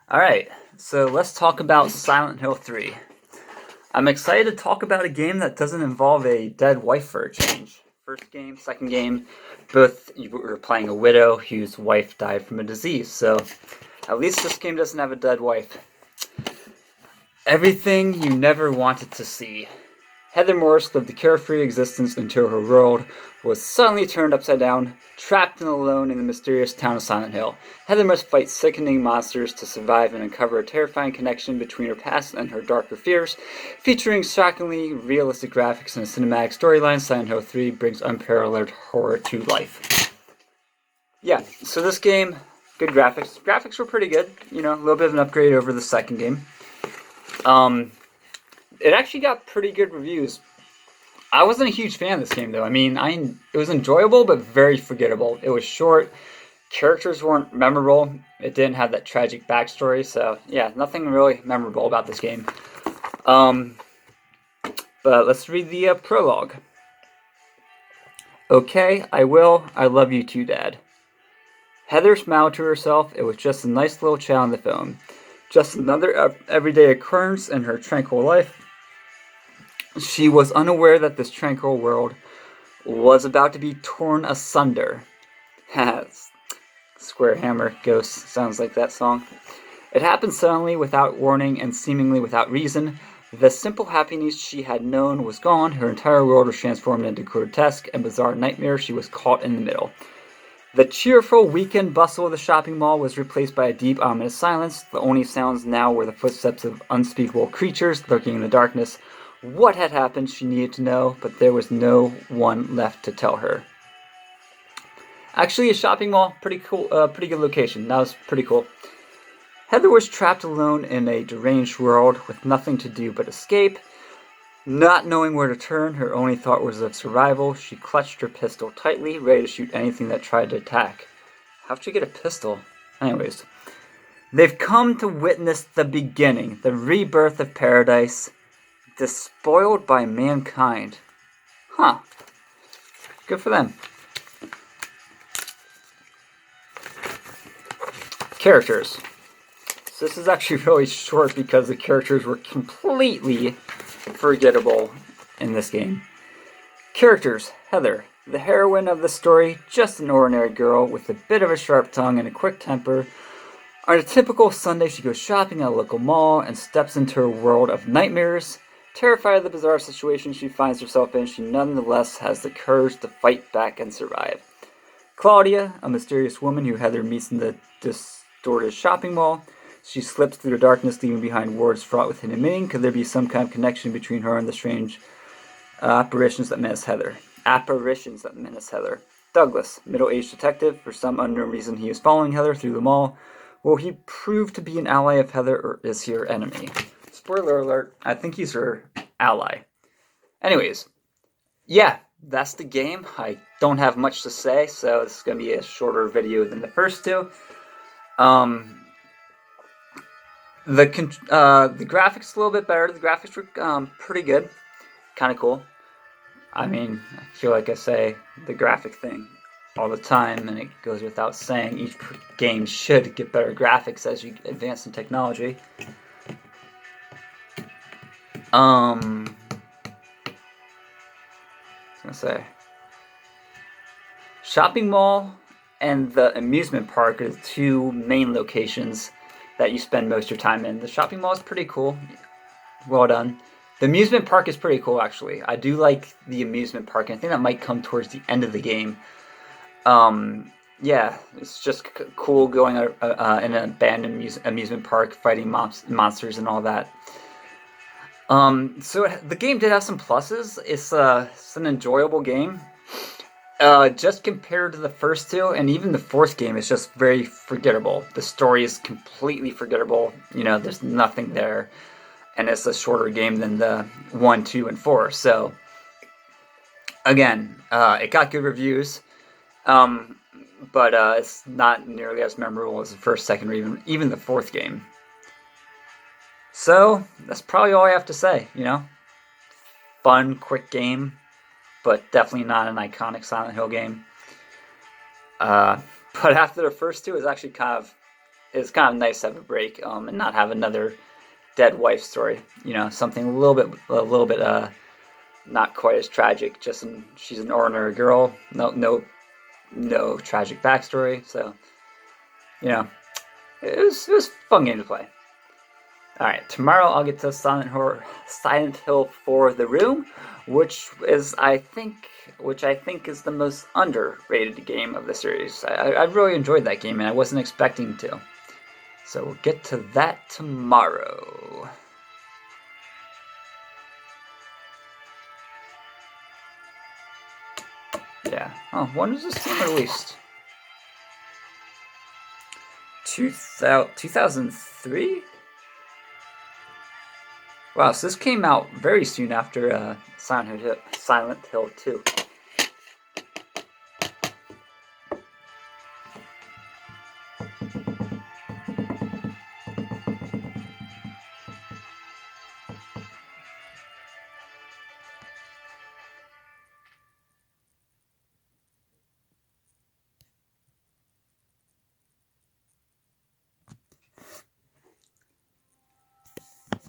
Alright, so let's talk about Silent Hill 3. I'm excited to talk about a game that doesn't involve a dead wife for a change. First game, second game, both you were playing a widow whose wife died from a disease, so at least this game doesn't have a dead wife. Everything you never wanted to see. Heather Morris lived a carefree existence until her world was suddenly turned upside down, trapped and alone in the mysterious town of Silent Hill. Heather must fight sickening monsters to survive and uncover a terrifying connection between her past and her darker fears. Featuring shockingly realistic graphics and a cinematic storyline, Silent Hill 3 brings unparalleled horror to life. Yeah, so this game, good graphics. Graphics were pretty good, a little bit of an upgrade over the second game. It actually got pretty good reviews. I wasn't a huge fan of this game, though. I mean, it was enjoyable, but very forgettable. It was short. Characters weren't memorable. It didn't have that tragic backstory. So, yeah, nothing really memorable about this game. But let's read the prologue. Okay, I will. I love you too, Dad. Heather smiled to herself. It was just a nice little chat on the phone. Just another everyday occurrence in her tranquil life. She was unaware that this tranquil world was about to be torn asunder. Square Hammer Ghost sounds like that song. It happened suddenly, without warning, and seemingly without reason. The simple happiness she had known was gone. Her entire world was transformed into grotesque and bizarre nightmare. She was caught in the middle. The cheerful weekend bustle of the shopping mall was replaced by a deep, ominous silence. The only sounds now were the footsteps of unspeakable creatures lurking in the darkness. What had happened she needed to know, but there was no one left to tell her. Actually, a shopping mall, pretty cool, pretty good location. That was pretty cool. Heather was trapped alone in a deranged world with nothing to do but escape. Not knowing where to turn, her only thought was of survival. She clutched her pistol tightly, ready to shoot anything that tried to attack. How'd she get a pistol? Anyways, they've come to witness the beginning, the rebirth of paradise, despoiled by mankind. Huh. Good for them. Characters. So this is actually really short because the characters were completely forgettable in this game. Characters. Heather, the heroine of the story, just an ordinary girl with a bit of a sharp tongue and a quick temper. On a typical Sunday, she goes shopping at a local mall and steps into a world of nightmares. Terrified of the bizarre situation she finds herself in, she nonetheless has the courage to fight back and survive. Claudia, a mysterious woman who Heather meets in the distorted shopping mall. She slips through the darkness, leaving behind words fraught with hidden meaning. Could there be some kind of connection between her and the strange apparitions that menace Heather? Douglas, middle-aged detective. For some unknown reason, he is following Heather through the mall. Will he prove to be an ally of Heather, or is he her enemy? Spoiler alert, I think he's her ally. Anyways, yeah, that's the game. I don't have much to say, so this is going to be a shorter video than the first two. The graphics a little bit better. The graphics were pretty good. Kind of cool. I mean, I feel like I say the graphic thing all the time, and it goes without saying. Each game should get better graphics as you advance in technology. I was gonna say, shopping mall and the amusement park are the two main locations that you spend most of your time in. The shopping mall is pretty cool. Well done. The amusement park is pretty cool, actually. I do like the amusement park, and I think that might come towards the end of the game. Yeah, it's just cool going in an abandoned amusement park, fighting monsters and all that. So the game did have some pluses. It's an enjoyable game. Just compared to the first two, and even the fourth game is just very forgettable. The story is completely forgettable. There's nothing there. And it's a shorter game than the 1, 2, and 4. So, again, it got good reviews. But it's not nearly as memorable as the first, second, or even the fourth game. So, that's probably all I have to say, Fun, quick game, but definitely not an iconic Silent Hill game. But after the first two, it's actually kind of it's kind of nice to have a break and not have another dead wife story. You know, something a little bit not quite as tragic. She's an ordinary girl. No tragic backstory. So, you know, it was a fun game to play. All right, tomorrow I'll get to Silent Hill 4: The Room, which I think is the most underrated game of the series. I really enjoyed that game, and I wasn't expecting to. So we'll get to that tomorrow. Yeah. Oh, when was this game released? 2003? Wow, so this came out very soon after Silent Hill 2.